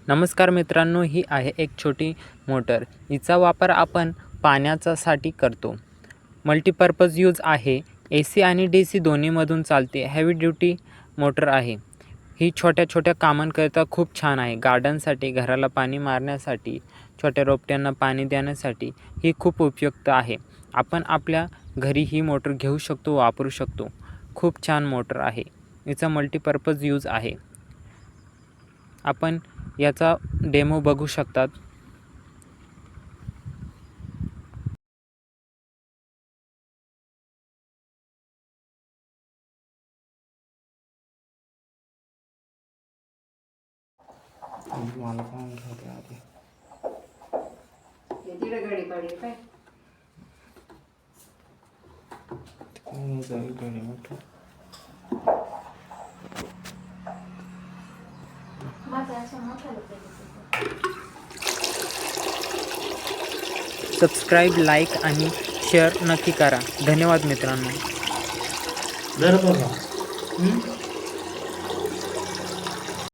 नमस्कार मित्रांनो, ही आहे एक छोटी मोटर. हिचा वापर आपण पाण्यासाठी करतो. मल्टीपर्पज यूज आहे. AC आणि DC दोन्हीमधून चालते. हेवी ड्युटी मोटर आहे. ही छोट्या-छोट्या कामांकरिता खूप छान आहे. गार्डनसाठी, घराला पाणी मारण्यासाठी, छोट्या रोपट्यांना पाणी देण्यासाठी ही खूप उपयुक्त आहे. आपण आपल्या घरी ही मोटर घेऊ शकतो, वापरू शकतो. खूप छान मोटर आहे. हिचा मल्टीपर्पज यूज आहे. आपण याचा डेमो बघू शकतात. मला पण होते आधी तिकडे गाडी पाडली काय जाईल गाडी मोठी. सबस्क्राईब, लाईक आणि शेअर नक्की करा. धन्यवाद मित्रांनो. जर बघा